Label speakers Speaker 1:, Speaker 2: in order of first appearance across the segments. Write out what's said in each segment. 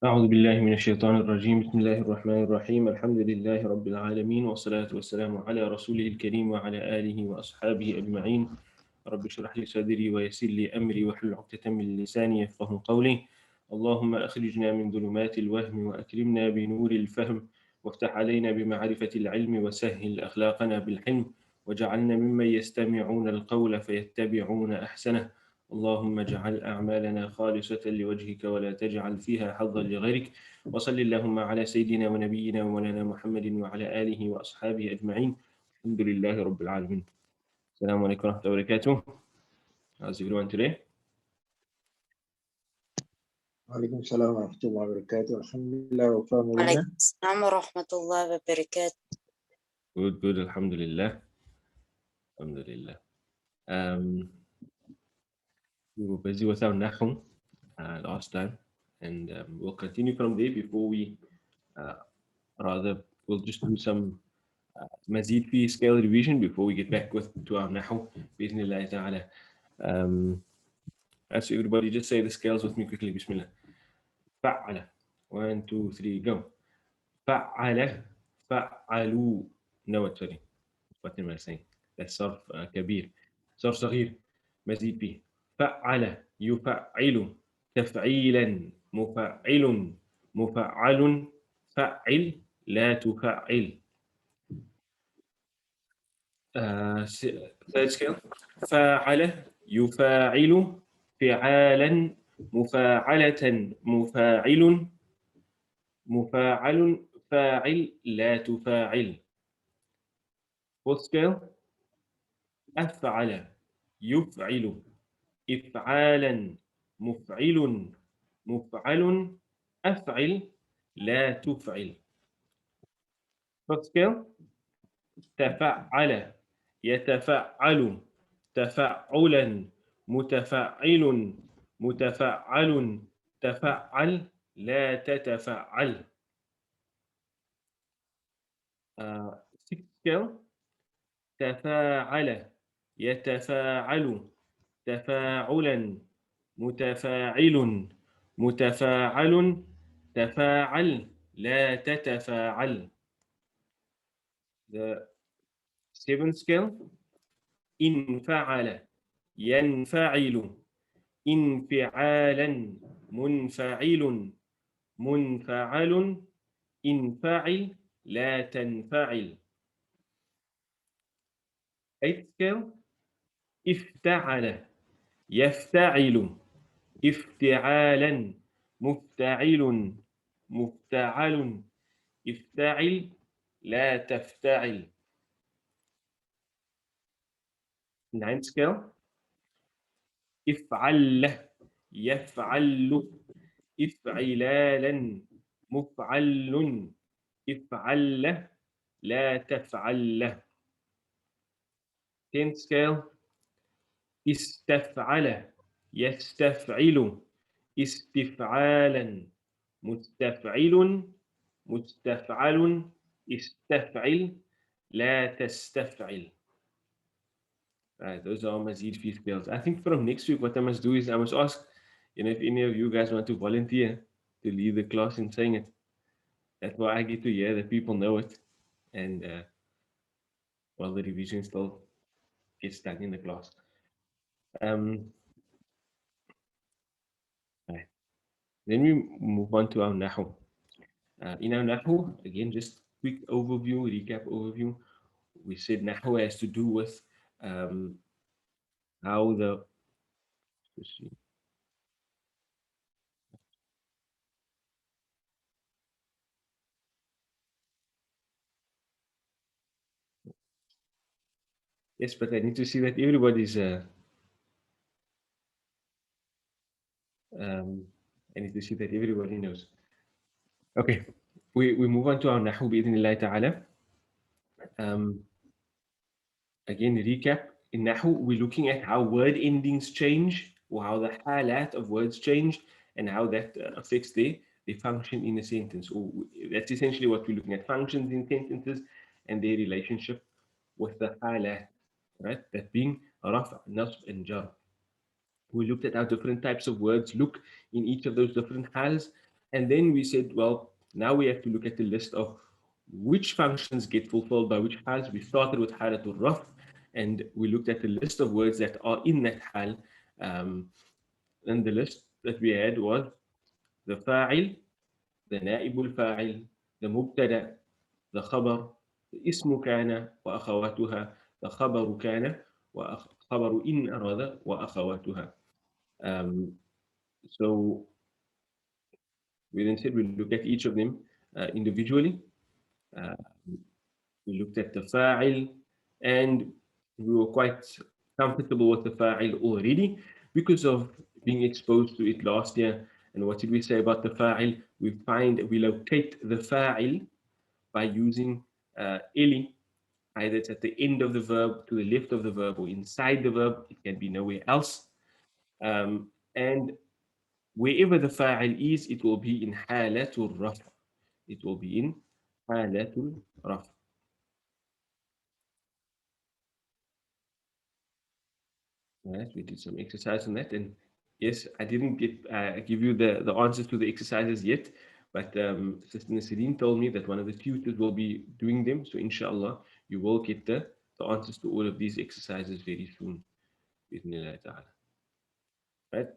Speaker 1: أعوذ بالله من الشيطان الرجيم. بسم الله الرحمن الرحيم. الحمد لله رب العالمين، والصلاة والسلام على رسوله الكريم وعلى آله وأصحابه أجمعين. رب اشرح لي صدري ويسر لي أمري واحلل عقدة من لساني يفقهوا قولي. اللهم أخرجنا من ظلمات الوهم وأكرمنا بنور الفهم، وافتح علينا بمعرفة العلم وسهل أخلاقنا بالحلم، وجعلنا ممن يستمعون القول فيتبعون أحسنه. اللهم اجعل أعمالنا خالصة لوجهك ولا تجعل فيها حظا لغيرك. وصل اللهم على سيدنا ونبينا ومولانا محمد وعلى آله وأصحابه أجمعين. الحمد لله رب العالمين. السلام عليكم ورحمة الله وبركاته. How's everyone today?
Speaker 2: وعليكم السلام ورحمة الله وبركاته. الحمد لله وفاء
Speaker 3: وعليكم
Speaker 2: مولانا.
Speaker 3: السلام ورحمة الله وبركاته.
Speaker 1: Good. Alhamdulillah. Alhamdulillah. We were busy with our Nahwu last time, and we'll continue from there. Before we, we'll just do some Mazid fi scale revision before we get back to our Nahwu. Bismillah ta'ala. So everybody just say the scales with me quickly. Bismillah. Fa'ala. 1, 2, 3, go. Fa'ala. Fa'alu. No, sorry. What am I saying? That's صرف كبير. صرف صغير. مزيد به. فعل يفعل تفعيلا مفعل مفعل فعل لا تفعل. Third scale. فاعل يفاعل فعالا مفاعلة مفاعل مفاعل فاعل لا تفاعل. Fourth scale. أفعل يفعل إفعالا مفعل مفعل أفعل لا تفعل. Fifth scale. تفعل يتفعل تفعلا متفعل متفعل تفعل لا تتفعل. Sixth scale. تفاعل يتفاعل تفاعلا متفاعل متفاعل تفاعل لا تتفاعل. The seventh scale. انفعل ينفعل انفعالا منفعل منفعل انفعل لا تنفعل. Eighth scale. افتعل يفتعل افتعالا مفتعل مفتعل افتعل لا تفتعل. Ninth scale. افعل يفعل افعلالا مفعل افعل لا تفعل. Tenth scale. استفعل يستفعل استفعالا مستفعل مستفعل استفعل لا تستفعل. Right, those are Mazid fi scales. I think from next week, what I must do is I must ask, if any of you guys want to volunteer to lead the class in saying it. That's why I get to hear that people know it, and while the revision still gets done in the class. Right. Then we move on to our Nahwu. In our Nahwu, again, just quick overview, recap overview. We said Nahwu has to do with how the yes, but I need to see that everybody's I need to see that everybody knows. Okay, we move on to our Nahwu bi'idhnillah ta'ala. Again, recap. In Nahwu, we're looking at how word endings change, or how the halat of words change, and how that affects their function in a sentence. Or that's essentially what we're looking at: functions in sentences and their relationship with the halat, right? That being raf', nasb, and jar. We looked at how different types of words look in each of those different hals. And then we said, well, now we have to look at the list of which functions get fulfilled by which hals. We started with halatul raf, and we looked at the list of words that are in that hal. Um, and the list that we had was the fa'il, the naib al fa'il, the mubtada, the khabar, the ismu kana wa akhawatuha, the khabaru kana wa khabaru in arada wa akhawatuha. Um, so we then said we look at each of them individually. Uh, we looked at the fa'il, and we were quite comfortable with the fa'il already because of being exposed to it last year. And what did we say about the fa'il? We locate the fa'il by using eli, either it's at the end of the verb, to the left of the verb, or inside the verb. It can be nowhere else. And wherever the fa'il is, it will be in halatul raf. It will be in halatul raf. Right, we did some exercise on that, and yes, I didn't get give you the answers to the exercises yet, but Sister Nasreen told me that one of the tutors will be doing them, so inshallah, you will get the answers to all of these exercises very soon. Bismillah ta'ala. Right?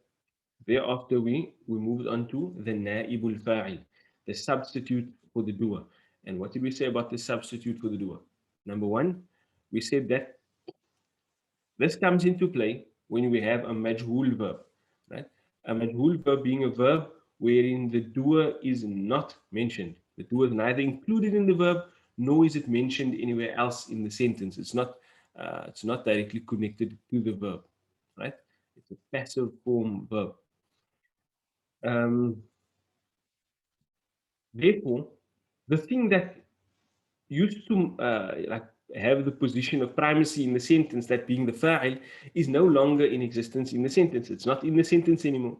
Speaker 1: Thereafter, we moved on to the Naib al Fa'il, the substitute for the doer. And what did we say about the substitute for the doer? Number one, we said that this comes into play when we have a majhul verb, right? A majhul verb being a verb wherein the doer is not mentioned. The doer is neither included in the verb nor is it mentioned anywhere else in the sentence. It's not directly connected to the verb, right? It's a passive form verb. Um, Therefore, the thing that used to like have the position of primacy in the sentence, that being the fa'il, is no longer in existence in the sentence. It's not in the sentence anymore.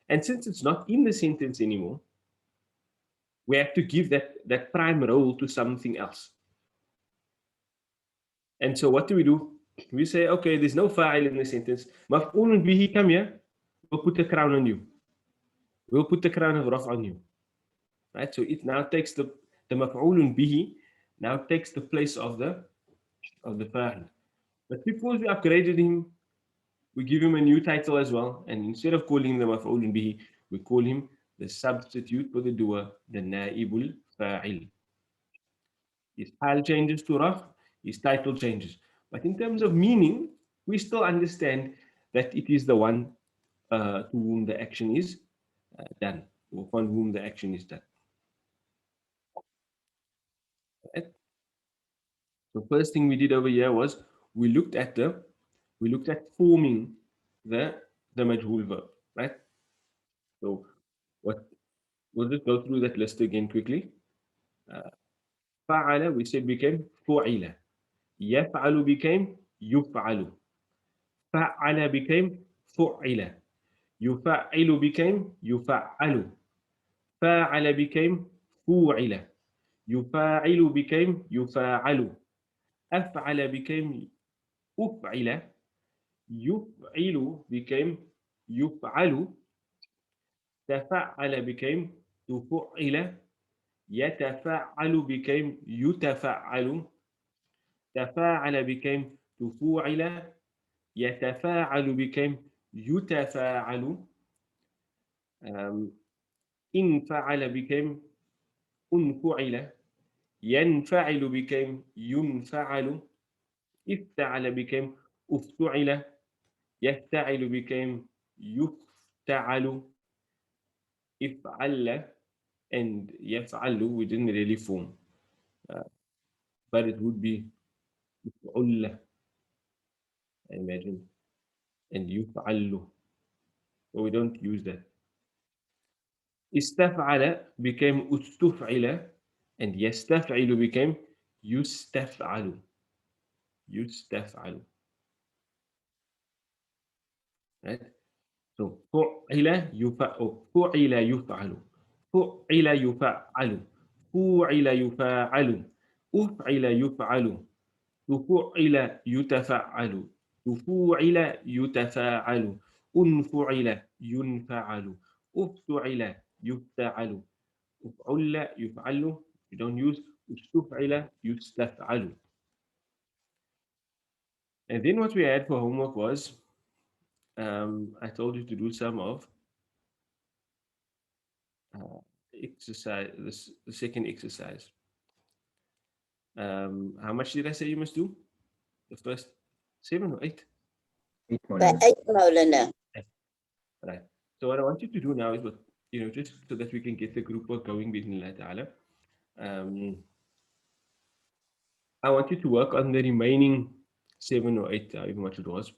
Speaker 1: And since it's not in the sentence anymore, we have to give that prime role to something else. And so what do? We say, okay, there's no fa'il in the sentence. Maf'ulun bihi, come here. We'll put the crown on you. We'll put the crown of raf on you. Right? So it now takes the maf'ulun bihi now takes the place of the fa'il. But because we upgraded him, we give him a new title as well. And instead of calling him the maf'ulun bihi, we call him the substitute for the doer, the naibul fa'il. His hal changes to raf, his title changes. But in terms of meaning, we still understand that it is the one to whom the action is done, or upon whom the action is done. Right? The first thing we did over here was we looked at forming the majhul verb, right? So what we'll just go through that list again quickly. Fa'ala, we said, became fu'ila. Yaf'alu became yuf'alu. Fa'ala became fu'ila. Yufa'ilu became yufa'alu. Fa'ala became fu'ila. Yufa'ilu became yufa'alu. Af'ala became uf'ila. Yuf'ilu became yuf'alu. Tafa'ala became tufu'ila. يتفعل became يتفعل. تفاعل became تفوعل. يتفاعل became يتفاعل. انفعل became انفعل. ينفعل became ينفعل. افتعل became افتعل. يفتعل became يفتعل. افعل and يفعل we didn't really form, but it would be يفعل, I imagine, and يفعل, but we don't use that. استفعل became استفعل, and يستفعل became يستفعل. يستفعل, right? So فعل يفعل. فعل يفعل. فعل يفعل. فعل يفعل. أفعل يفعل. تفعل يتفعل. تفوعل يتفاعل. أنفعل ينفعل. أفتعل يفتعل. أفعل يفعل. You don't use استفعل يستفعل. And then what we had for homework was, I told you to do some of exercise, the second exercise. How much did I say you must do? The first 7 or 8?
Speaker 2: 8
Speaker 3: فأي مولانا.
Speaker 1: Right. So what I want you to do now is, just so that we can get the group work going, bismillah ta'ala. I want you to work on the remaining 7 or 8, however much it was,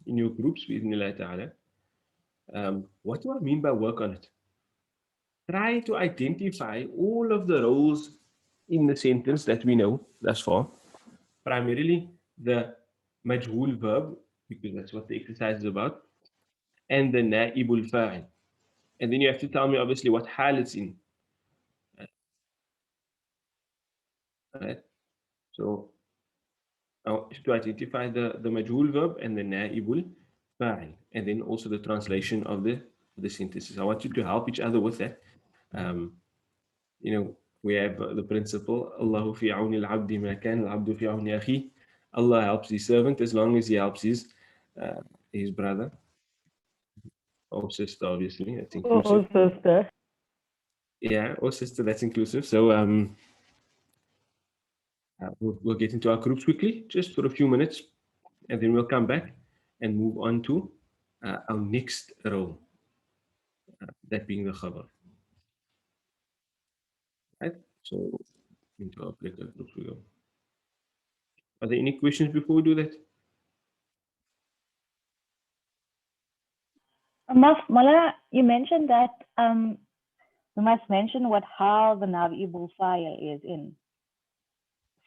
Speaker 1: in your groups, bismillah ta'ala. What do I mean by work on it? Try to identify all of the roles in the sentence that we know thus far. Primarily the majhul verb, because that's what the exercise is about, and the Naib al Fa'il. And then you have to tell me, obviously, what hal it's in. Right? So, to identify the majhul verb and the Naib al Fa'il, and then also the translation of the sentences. I want you to help each other with that. We have the principle, Allahu fi awni al-abdi ma kan al-abdu fi awni akhi. Allah helps his servant as long as he helps his brother or sister, obviously. That's inclusive.
Speaker 4: Or sister.
Speaker 1: Yeah, or sister, that's inclusive. So we'll get into our groups quickly, just for a few minutes, and then we'll come back and move on to our next role, that being the khabar. Right? So into our particular groups we go. Are there any questions before we do that?
Speaker 4: Mala, you mentioned that we must mention how the Naib al Fa'il is in.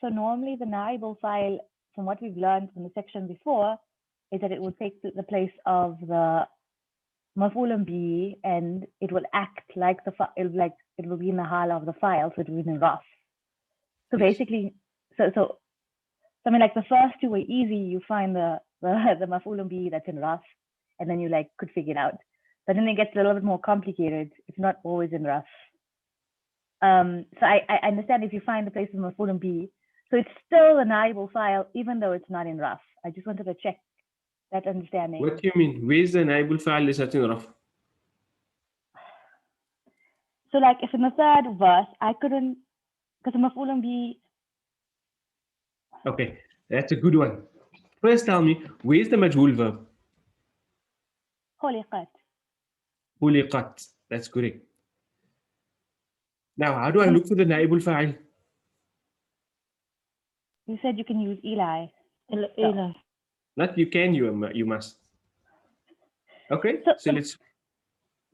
Speaker 4: So normally the Naib al Fa'il, from what we've learned from the section before, is that it will take the place of the maf'ul bihi, and it will act like it will be in the hal of the file, so it will be in raf. So
Speaker 1: Yes.
Speaker 4: basically, so I mean, like the first two were easy. You find the maf'ul bihi that's in raf, and then you could figure it out. But then it gets a little bit more complicated. It's not always in raf. So I understand if you find the place of maf'ul bihi, so it's still a Naib al Fa'il even though it's not in raf. I just wanted to check that understanding.
Speaker 1: What do you mean? Where's the Naib al Fa'il is not in raf?
Speaker 4: So if in the third verse, I couldn't, because the maf'ul bihi.
Speaker 1: Okay, that's a good one. First tell me, where's the majhul verb?
Speaker 4: Khuliqat.
Speaker 1: Khuliqat. That's correct. Now, how do I look for the Naib al Fa'il?
Speaker 4: You said you can use Eli.
Speaker 2: Eli.
Speaker 1: Not you can, you must. Okay, so let's.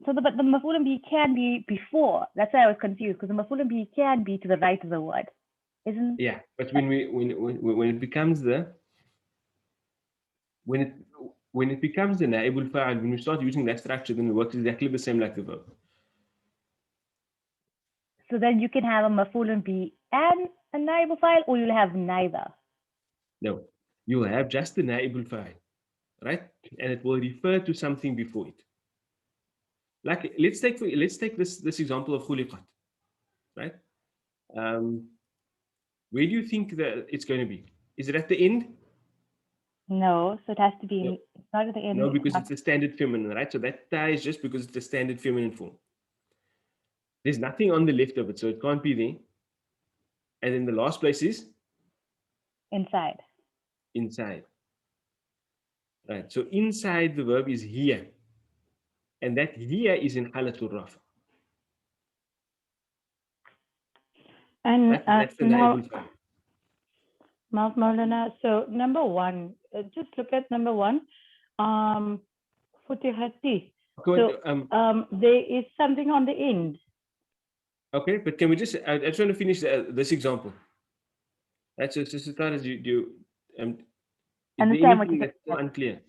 Speaker 4: But the maf'ul bihi can be before. That's why I was confused, because the maf'ul bihi can be to the right of the word, isn't?
Speaker 1: Yeah, but when it becomes the Naib al Fa'il, when we start using that structure, then it works exactly the same like the verb.
Speaker 4: So then you can have a maf'ul bihi and a Naib al Fa'il, or you'll have neither.
Speaker 1: No, you'll have just the Naib al Fa'il, right? And it will refer to something before it. Like let's take this example of khuliqat, right? Where do you think that it's going to be? Is it at the end?
Speaker 4: No, so it has to be not at the end.
Speaker 1: No, because it's a standard feminine, right? So that ta is just because it's a standard feminine form. There's nothing on the left of it, so it can't be there. And then the last place is
Speaker 4: Inside.
Speaker 1: Inside. Right. So inside the verb is here. And that here is in halatul raf.
Speaker 2: And
Speaker 1: That's the
Speaker 2: now,
Speaker 1: Naib al Fa'il.
Speaker 2: Maulana, so number one, just look at number one. Futihati. So there is something on the end.
Speaker 1: Okay, but can we just? I just want to finish this example. That's just as far as you do.
Speaker 4: Understand what you
Speaker 1: that's still unclear?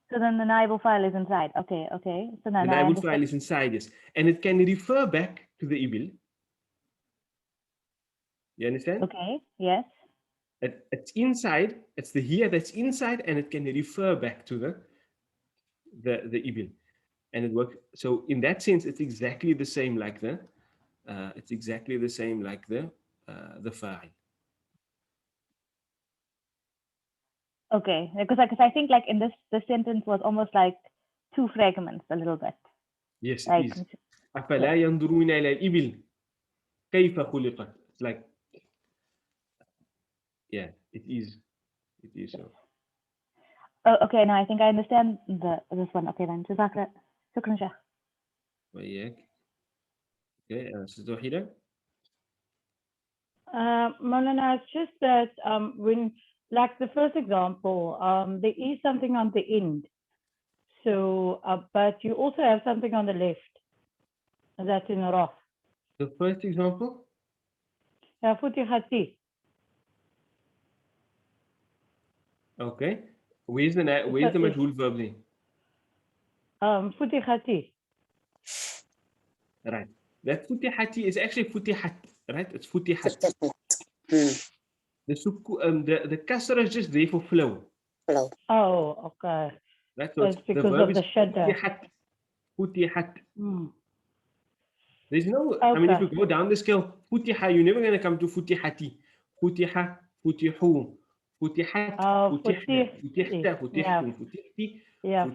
Speaker 4: So then the Naib al Fa'il is inside. Okay. So then
Speaker 1: the Naib al Fa'il is inside, yes, and it can refer back to the ibil. You understand?
Speaker 4: Okay. Yes.
Speaker 1: It's inside. It's the here that's inside, and it can refer back to the ibil. and it works. So in that sense, it's exactly the same like the fa'il.
Speaker 4: Okay, because I think like in this sentence was almost like two fragments a little bit.
Speaker 1: Yes, it
Speaker 4: Like
Speaker 1: is. أفلا ينظرون إلى الإبل كيف خلقت. It's like, yeah, it is. It is so.
Speaker 4: oh, okay, now I think I understand this one. Okay then, جزاك شكرا شيخ.
Speaker 1: وإياك. Okay, Sister Wahida?
Speaker 5: Maulana, it's just that when, like the first example, there is something on the end. So, but you also have something on the left. That's in Raf.
Speaker 1: The first example?
Speaker 5: Futihati.
Speaker 1: Okay. Where's the majhul verb then?
Speaker 5: Futihati.
Speaker 1: Right. That futihati is actually futihat, right? It's futihat. The kasra is just there for flow.
Speaker 3: Flow.
Speaker 5: Oh, okay.
Speaker 1: Right? So
Speaker 5: It's
Speaker 1: the
Speaker 5: because
Speaker 1: verb
Speaker 5: of the
Speaker 1: is
Speaker 5: shadda.
Speaker 1: futihat. Futihat.
Speaker 5: Hmm.
Speaker 1: There's no,
Speaker 5: Okay.
Speaker 1: I mean, if you go down the scale, futiha, you're never going to come to futihati. Futiha, futihu, futihat,
Speaker 5: Oh,
Speaker 1: futihna,
Speaker 5: futihti.
Speaker 1: futihta,
Speaker 5: Yeah.
Speaker 1: futihtum, futihti.
Speaker 5: Yeah,
Speaker 1: You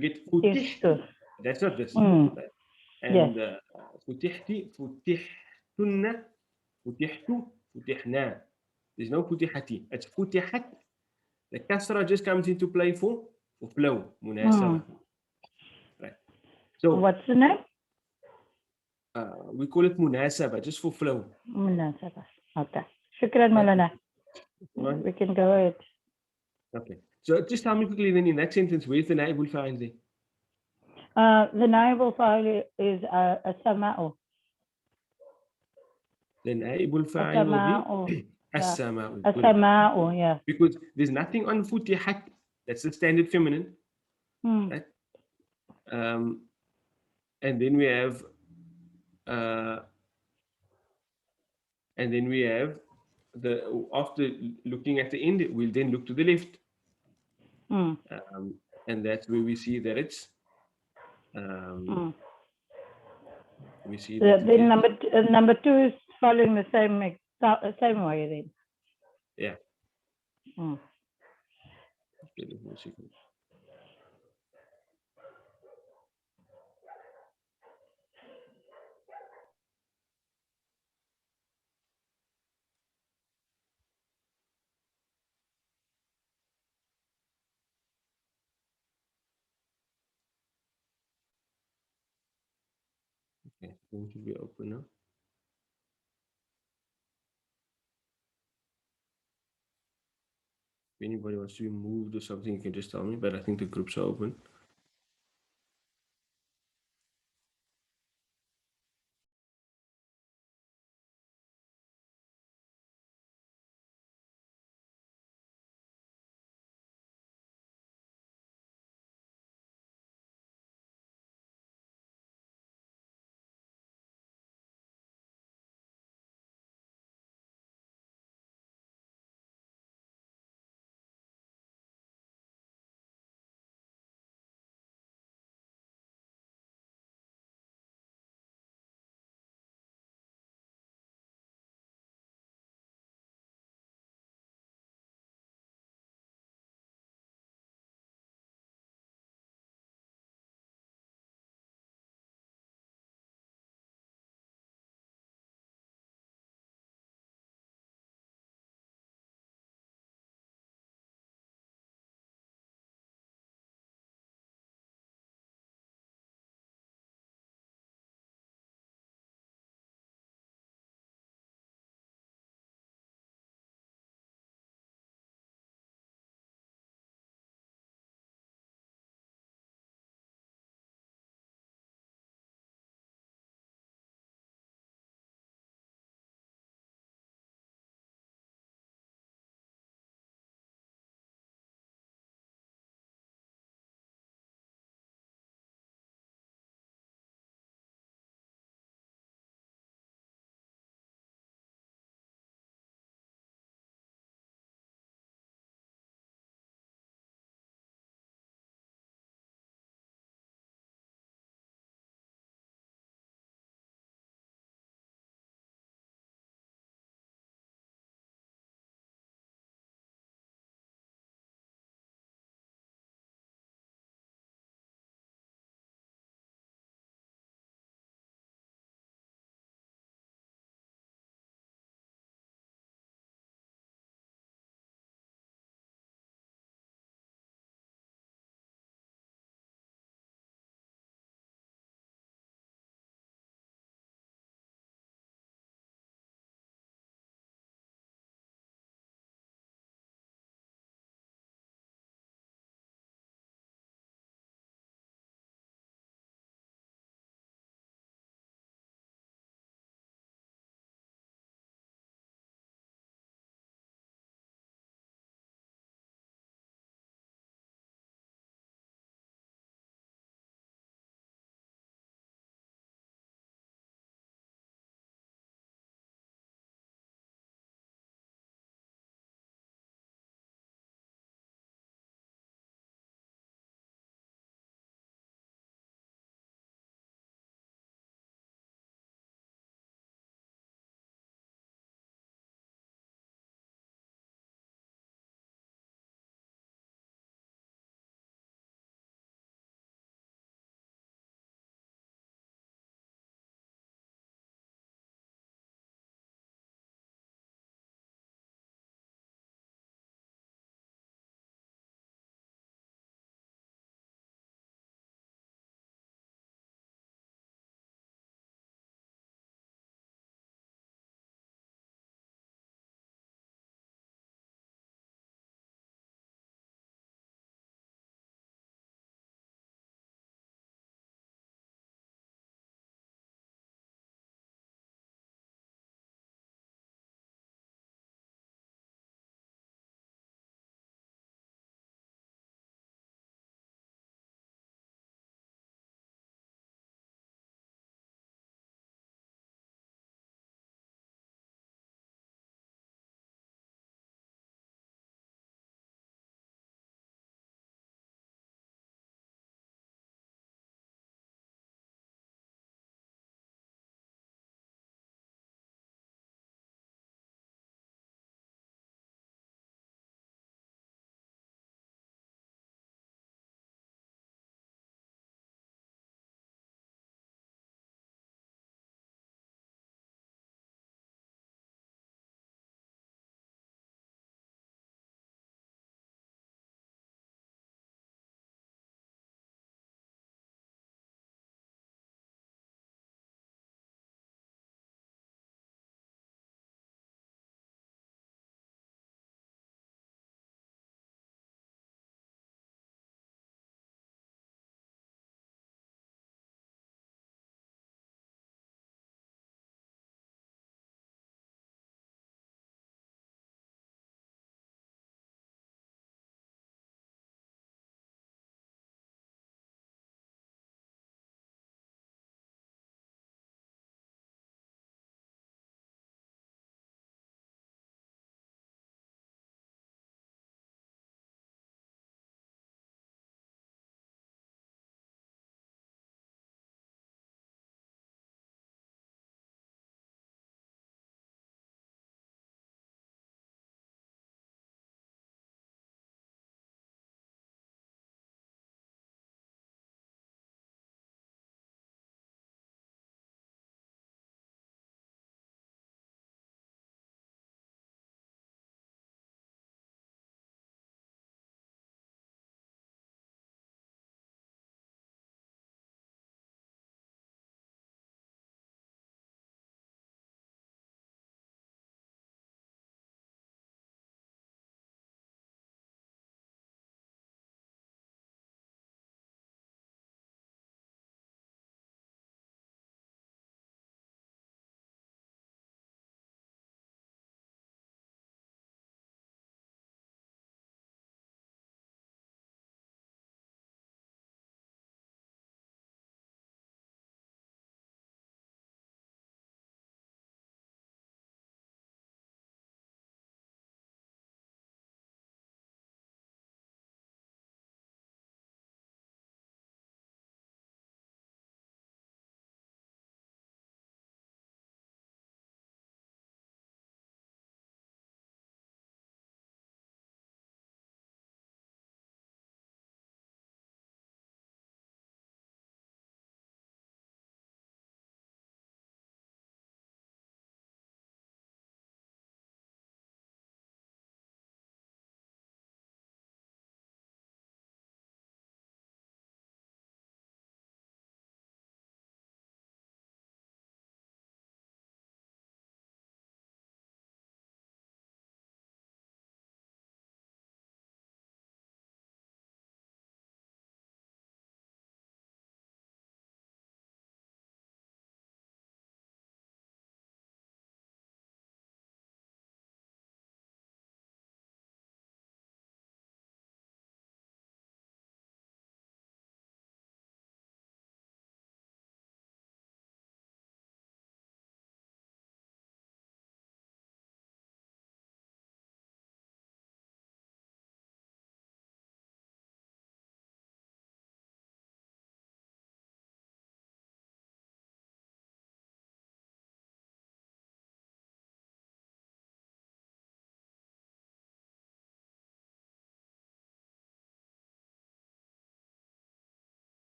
Speaker 1: get futihti.
Speaker 5: futihtu.
Speaker 1: That's not this.
Speaker 5: Mm.
Speaker 1: Right?
Speaker 5: Yes.
Speaker 1: And futihti, futihtunna, futihtu, futihna. There's no futihati. It's futihat. The kasra just comes into play for flow, munasaba. Right. So
Speaker 5: What's the name?
Speaker 1: we call it munasaba, just for flow.
Speaker 5: Munasaba. Okay. Shukran, Maulana.
Speaker 1: Right.
Speaker 5: We can go ahead.
Speaker 1: Okay. So just tell me quickly then in that sentence, where's the Naib al Fa'il there?
Speaker 5: The Naib al Fa'il is a sama'u.
Speaker 1: The Naib al Fa'il will
Speaker 5: As-sama'u.
Speaker 1: be as-sama'u.
Speaker 5: As-sama'u, yeah.
Speaker 1: Because there's nothing on futihat. That's the standard feminine. Right? And then we have the after looking at the end, we'll then look to the left. And that's where we see that it's we see that
Speaker 5: Then number two is following the same way then.
Speaker 1: yeah.
Speaker 5: Mm.
Speaker 1: Okay, going to be open now. If anybody wants to be moved or something, you can just tell me, but I think the groups are open.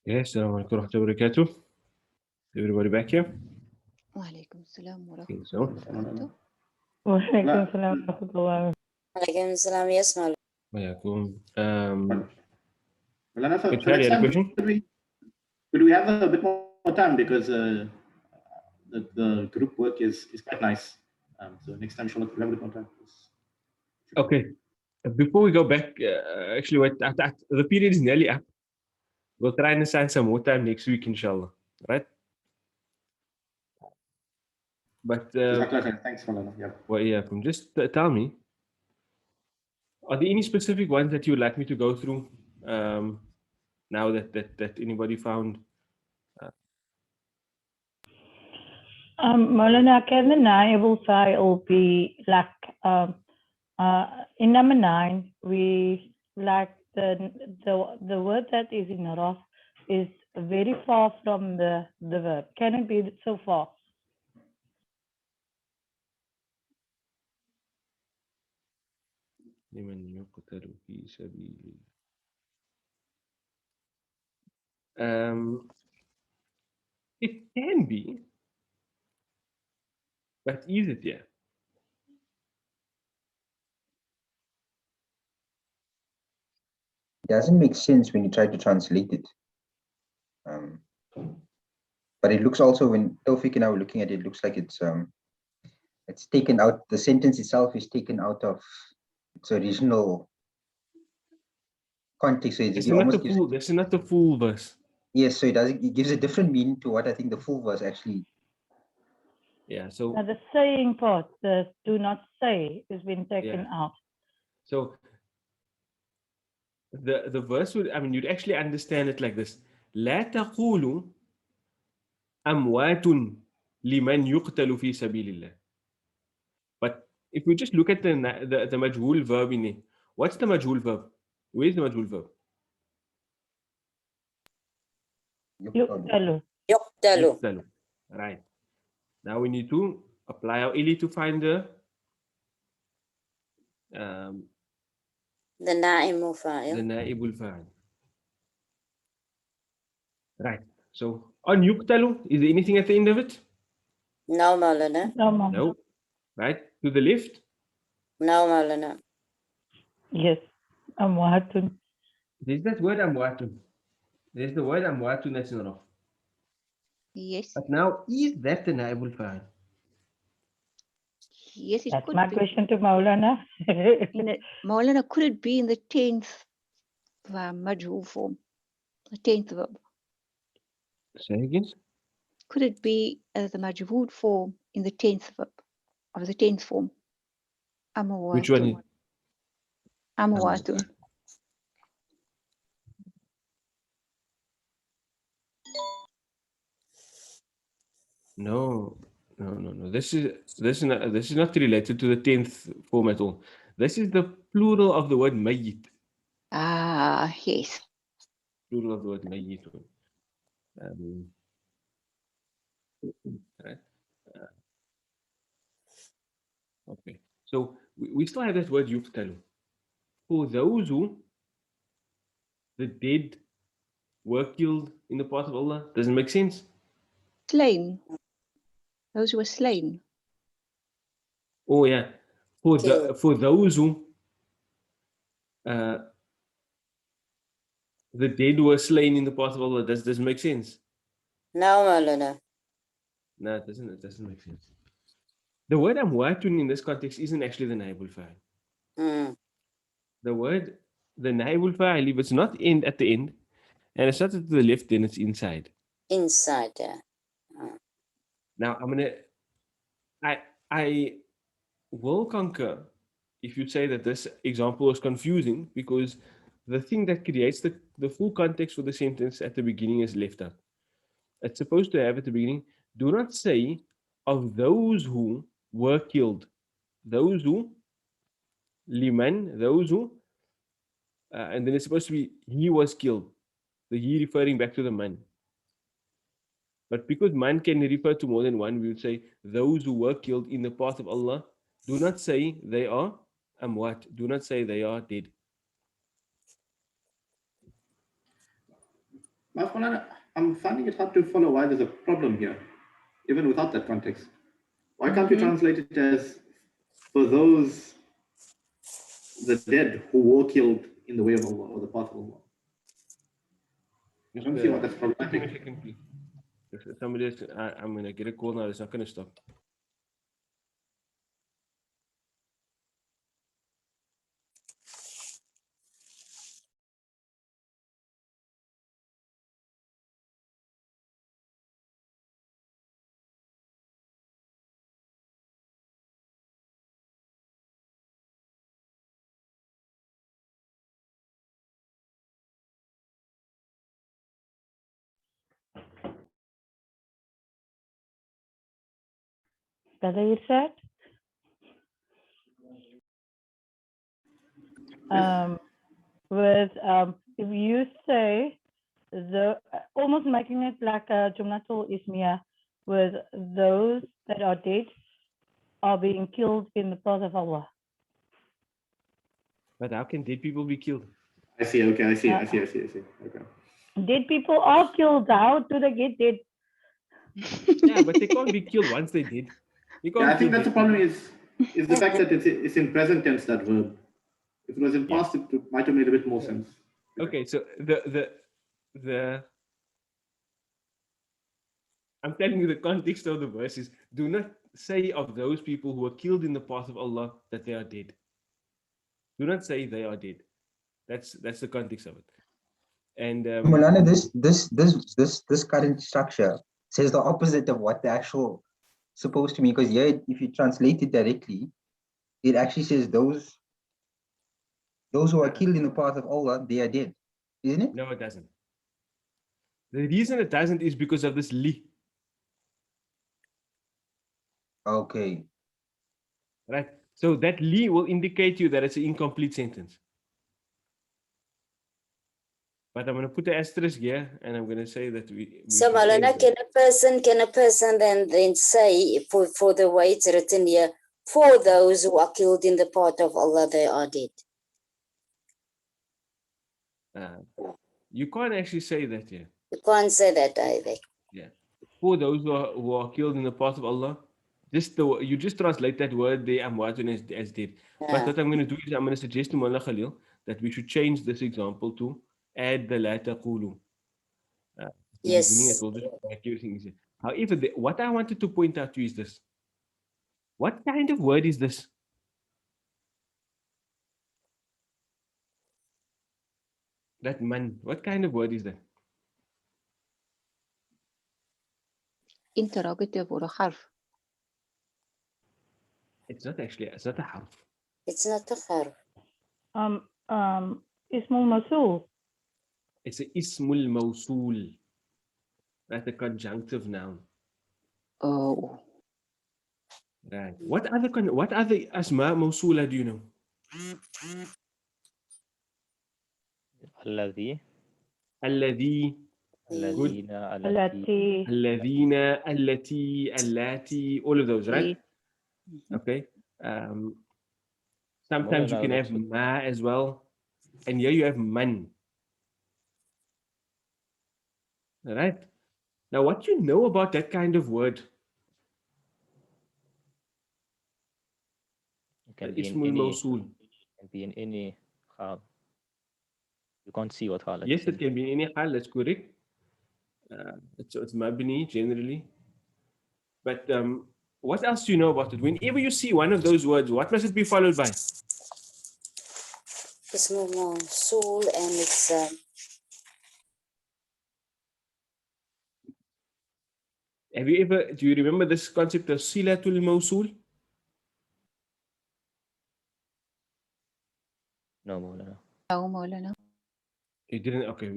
Speaker 1: Yes, assalamu alaikum wa rahmatullahi wa barakatuh. Everybody back here?
Speaker 6: وعليكم السلام ورحمة
Speaker 1: Okay,
Speaker 6: الله
Speaker 1: so
Speaker 6: وبركاته.
Speaker 5: Walaikum salam wa rahmatullah.
Speaker 3: Alaikum salam. Yes, Maulana.
Speaker 7: Well, enough for
Speaker 1: Good, Charlie,
Speaker 7: next
Speaker 1: you had a
Speaker 7: time,
Speaker 1: question?
Speaker 7: could we have a bit more time because the group work is quite nice. So next time, inshallah, could we have a bit more time?
Speaker 1: Okay. Before we go back, actually, the period is nearly up. We'll try and assign some more time next week, inshallah. Right? But,
Speaker 7: Jazakallah khair. Thanks, Malana. Yeah.
Speaker 1: well, yeah, just tell me, are there any specific ones that you would like me to go through now that anybody found?
Speaker 5: Maulana, can the Naib al Fa'il be like in number 9? We like the word that is in Raf is very far from the verb. Can it be so far?
Speaker 1: It can be, but is it? Yeah.
Speaker 8: It doesn't make sense when you try to translate it. But it looks also, when Tawfiq and I were looking at it, it looks like it's taken out, the sentence itself is taken out of its original context. So
Speaker 1: This is not the full verse.
Speaker 8: Yes, so it gives a different meaning to what I think the full verse actually.
Speaker 1: Yeah, so
Speaker 5: Now the saying part, the do not say, has been taken
Speaker 1: Yeah.
Speaker 5: out.
Speaker 1: So the verse would, you'd actually understand it like this. لا تقولوا أموات لمن يقتل في سبيل الله. But if we just look at the majhul verb in it, what's the majhul verb? Where's the majhul verb?
Speaker 5: يقتل.
Speaker 3: Yuqtalu.
Speaker 1: يقتل. Right. Now we need to apply our ili to find the
Speaker 3: The Naib al Fa'il.
Speaker 1: Naib al Fa'il. Right. So on yuqtalu, is there anything at the end of it?
Speaker 3: No, Maulana.
Speaker 5: No, Mom.
Speaker 1: No. Right. To the left.
Speaker 3: No, Maulana.
Speaker 5: Yes. Amwatun.
Speaker 1: There's that word amwatun. There's the word amwatun that's in Raf.
Speaker 6: Yes,
Speaker 1: But now, is that the Naib al Fa'il?
Speaker 6: yes, it
Speaker 5: That's
Speaker 6: could
Speaker 5: my
Speaker 6: be.
Speaker 5: question to Maulana.
Speaker 6: Maulana, could it be in the 10th majhul form? The 10th verb.
Speaker 1: Say again.
Speaker 6: Could it be the majhul form in the 10th verb? Of the 10th form?
Speaker 1: Which one? Is,
Speaker 6: Amwatun.
Speaker 1: no. This is not related to the 10th form at all. This is the plural of the word mayyit.
Speaker 6: Ah, yes.
Speaker 1: Plural of the word mayyit. Right. Okay. So we still have that word yuqtalu. For those who the dead were killed in the path of Allah, doesn't make sense.
Speaker 6: Slain. Those who were slain.
Speaker 1: Oh yeah. For those who the dead were slain in the path of Allah, does this make sense?
Speaker 3: No, Maulana.
Speaker 1: No, it doesn't make sense. The word amwatun in this context isn't actually the Naib al Fa'il. The word, the Naib al Fa'il, if it's not at the end, and it's not to the left, then it's inside.
Speaker 3: Inside, yeah.
Speaker 1: Now I will concur if you say that this example is confusing, because the thing that creates the full context for the sentence at the beginning is left out. It's supposed to have at the beginning, do not say of those who were killed. Those who, liman, those who, and then it's supposed to be he was killed. The he referring back to the man. But because man can refer to more than one, we would say those who were killed in the path of Allah. Do not say they are amwat. Do not say they are dead.
Speaker 7: Maulana, I'm finding it hard to follow why there's a problem here, even without that context. Why can't you translate it as for those, the dead who were killed in the way of Allah or the path of Allah? I don't see why that's
Speaker 1: Give me a
Speaker 7: problematic.
Speaker 1: second, please. If somebody else, I'm going to get a call now. It's not going to stop.
Speaker 5: Brother Irsad? If you say almost making it like a Jumlatul Ismiya, with those that are dead are being killed in the path of Allah.
Speaker 1: But how can dead people be killed?
Speaker 7: I see. Okay, I see. Okay.
Speaker 5: Dead people are killed. How do they get dead?
Speaker 1: Yeah, but they can't be killed once they did.
Speaker 7: Yeah, I think that's the problem is the fact that it's in present tense, that verb. If it was in past, it might have made a bit more sense.
Speaker 1: Okay, so the I'm telling you the context of the verse is, do not say of those people who are killed in the path of Allah that they are dead. Do not say they are dead. That's the context of it. And
Speaker 8: Maulana, this current structure says the opposite of what the actual supposed to mean, because here, if you translate it directly, it actually says those who are killed in the path of Allah, they are dead, isn't it?
Speaker 1: no, it doesn't. The reason it doesn't is because of this li.
Speaker 8: Okay.
Speaker 1: Right? So that li will indicate you that it's an incomplete sentence. But I'm going to put the asterisk here, and I'm going to say that we
Speaker 3: So
Speaker 1: should
Speaker 3: Maulana,
Speaker 1: end it.
Speaker 3: can a person then say for the way it's written here, for those who are killed in the path of Allah, they are dead.
Speaker 1: You can't actually say that here.
Speaker 3: You can't say that either.
Speaker 1: Yeah. For those who are killed in the path of Allah, you just translate that word there, amwatun, as dead. But what I'm going to do is I'm going to suggest to Mullah Khalil that we should change this example to add the la taqulu.
Speaker 3: Yes.
Speaker 1: However, what I wanted to point out to you is this. What kind of word is this? That man, what kind of word is that?
Speaker 6: Interrogative or a harf.
Speaker 1: It's not a harf.
Speaker 3: It's not a harf.
Speaker 5: Ismul Mawsul.
Speaker 1: It's a ismul mawsul. That's a conjunctive noun.
Speaker 6: Oh.
Speaker 1: Right. What other asma mawsula do you know?
Speaker 9: الذي
Speaker 1: الذي الذين التي all of those, right? Okay. Sometimes you can have ma as well, and here you have man. All right. Now, what you know about that kind of word?
Speaker 9: It can be in any hal. You can't see what hal.
Speaker 1: Yes, it can be in any hal. That's correct. It's mabni generally. But what else do you know about it? Whenever you see one of those words, what must it be followed by?
Speaker 3: Ismul Mawsul, and it's
Speaker 1: do you remember this concept of silatul mawsul?
Speaker 9: No, Maulana.
Speaker 6: No, Maulana.
Speaker 1: You didn't? Okay,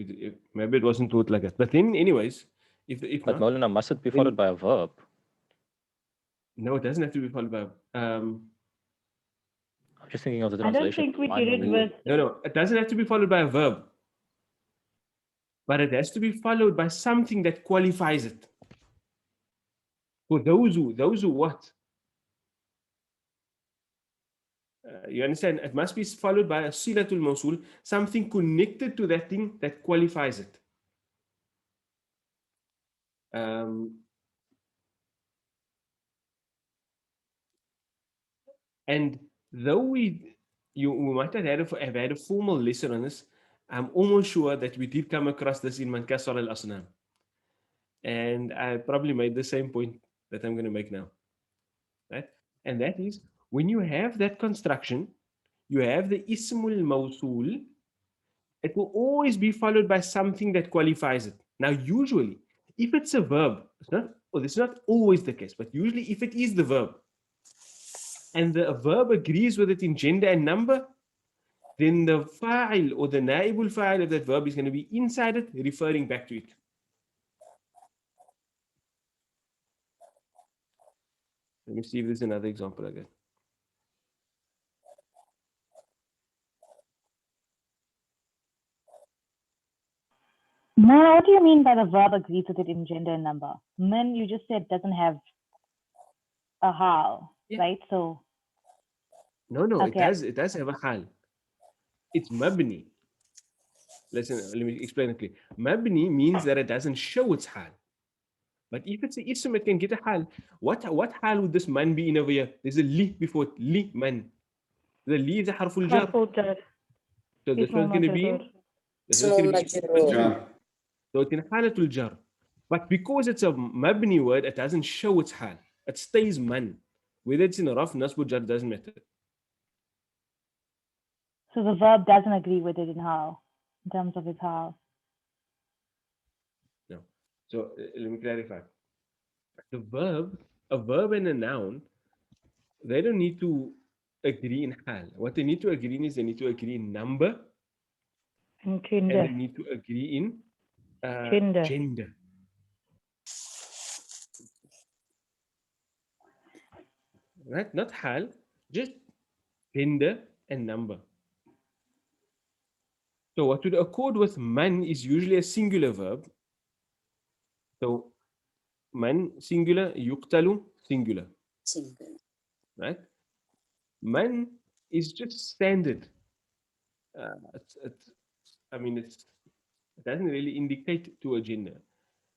Speaker 1: maybe it wasn't taught like that. But then, anyways,
Speaker 9: But Maulana, must it be followed by a verb?
Speaker 1: No, it doesn't have to be followed by.
Speaker 9: I'm just thinking of the
Speaker 5: I
Speaker 9: translation.
Speaker 5: don't think we did it with.
Speaker 1: No, it doesn't have to be followed by a verb. But it has to be followed by something that qualifies it. For those who what? You understand? It must be followed by a silatul mawsul, something connected to that thing that qualifies it. And though we might not have had a formal lesson on this, I'm almost sure that we did come across this in Mankasar al-Asnam. And I probably made the same point that I'm going to make now. Right? And that is, when you have that construction, you have the Ismul Mawsul, it will always be followed by something that qualifies it. Now, usually, if it's a verb, this is not always the case, but usually if it is the verb, and the verb agrees with it in gender and number, then the fa'il or the naib al fa'il of that verb is going to be inside it, referring back to it. Let me see if there's another example again.
Speaker 4: No, what do you mean by the verb agrees with it in gender and number? Min, you just said doesn't have a hal, right? So
Speaker 1: no,
Speaker 4: okay.
Speaker 1: it does have a hal. It's mabni. Listen, let me explain it clearly. Mabni means that it doesn't show its hal. But if it's a ism, it can get a hal. What hal would this man be in over here? There's a li before it. Li man. The li is a harful jar. So this one's going to be
Speaker 3: Majroor.
Speaker 1: so it's in halatul jar. But because it's a mabni word, it doesn't show its hal. It stays man. Whether it's in a rough nasb or jar doesn't matter.
Speaker 4: So the verb doesn't agree with it in how, in terms of its how.
Speaker 1: No. So let me clarify. A verb and a noun, they don't need to agree in hal. What they need to agree in is they need to agree in number
Speaker 5: and
Speaker 1: they need to agree in gender. Right? Not hal, just gender and number. So what would accord with man is usually a singular verb. So man singular, yuqtalu singular. Right? Man is just standard. It doesn't really indicate to a gender.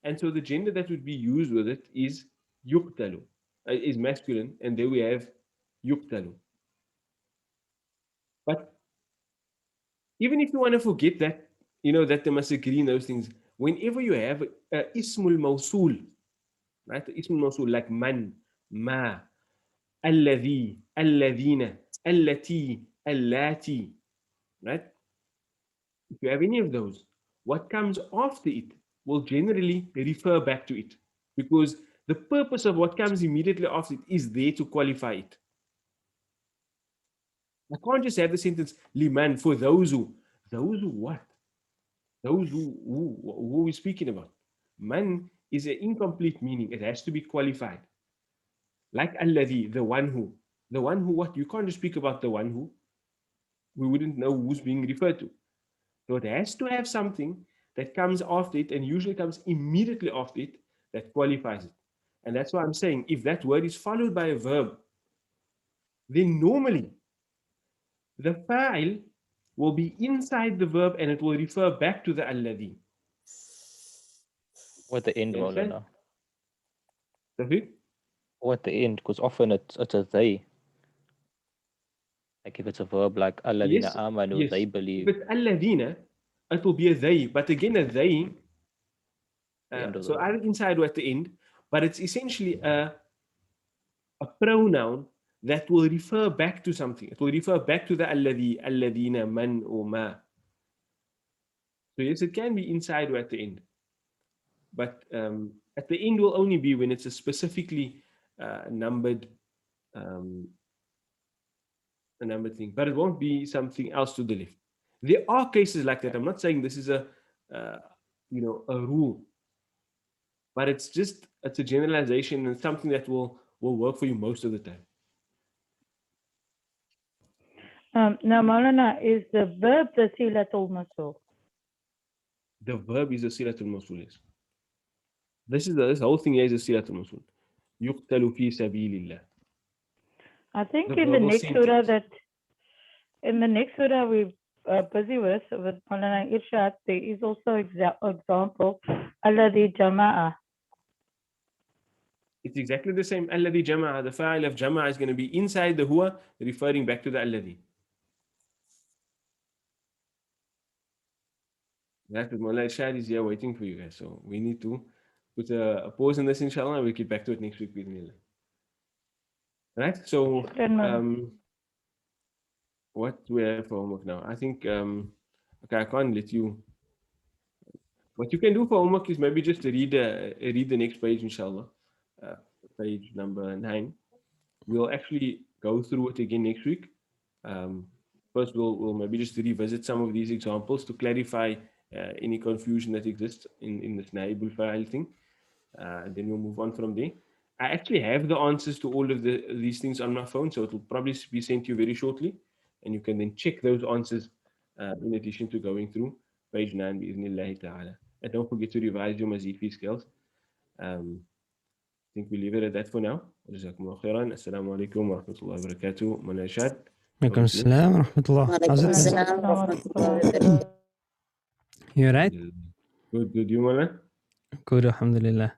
Speaker 1: And so the gender that would be used with it is yuqtalu, is masculine, and there we have yuqtalu. But even if you want to forget that, that they must agree in those things, whenever you have ismul mawsul, right? Ismul mawsul like man, ma, alladhi, alladhina, allati, allati, right? If you have any of those, what comes after it will generally refer back to it, because the purpose of what comes immediately after it is there to qualify it. I can't just have the sentence liman for those who what? Those who are we speaking about? Man is an incomplete meaning. It has to be qualified. Like alladhi, the one who. The one who what? You can't just speak about the one who. We wouldn't know who's being referred to. So it has to have something that comes after it, and usually comes immediately after it, that qualifies it. And that's why I'm saying, if that word is followed by a verb, then normally the fa'il will be inside the verb and it will refer back to the alladhi.
Speaker 9: What the end, Maulana?
Speaker 1: David?
Speaker 9: What the end? Because often it's a they. Like if it's a verb like alladhina amanu, they believe.
Speaker 1: If it's alladhina, it will be a they. But again, a they, so either inside or at the end, but it's essentially a pronoun that will refer back to something. It will refer back to the alladhi, alladhina, man, or ma. So yes, it can be inside or at the end. But at the end will only be when it's a specifically numbered thing. But it won't be something else to the left. There are cases like that. I'm not saying this is a rule. But it's a generalization and something that will work for you most of the time.
Speaker 5: Now, Maulana, is the verb the silatul mawsul?
Speaker 1: The verb is the silatul mawsul. This whole thing here is a silatul mawsul. Yuqtalu fi sabilillah.
Speaker 5: I think in the next surah we're busy with Maulana Irshad, there is also example alladhi jama'a.
Speaker 1: It's exactly the same. الذي جمع, the fa'il of jama is going to be inside the huwa, referring back to the الذي. That's what Mullah Irshad is here waiting for you guys. So we need to put a pause on this, inshallah, and we'll get back to it next week with Nila. Right? So, what do we have for homework now? I think, okay, I can't let you. What you can do for homework is maybe just read the next page, inshallah. Page number 9. We'll actually go through it again next week. First, we'll maybe just revisit some of these examples to clarify any confusion that exists in this Naib al Fa'il thing. And then we'll move on from there. I actually have the answers to all of these things on my phone, so it will probably be sent to you very shortly. And you can then check those answers in addition to going through page 9 bi'iznillahi ta'ala. And don't forget to revise your Mazifi skills. I think we leave it at that for now. Jazakumullah khairan. Assalamu alaikum wa rahmatullahi wa barakatuh. Mullah Irshad.
Speaker 10: Alaikum assalam wa rahmatullah. How's it?
Speaker 3: Assalam wa rahmatullahi wa barakatuh.
Speaker 10: You alright?
Speaker 1: Good, you Mullah?
Speaker 10: Good, alhamdulillah.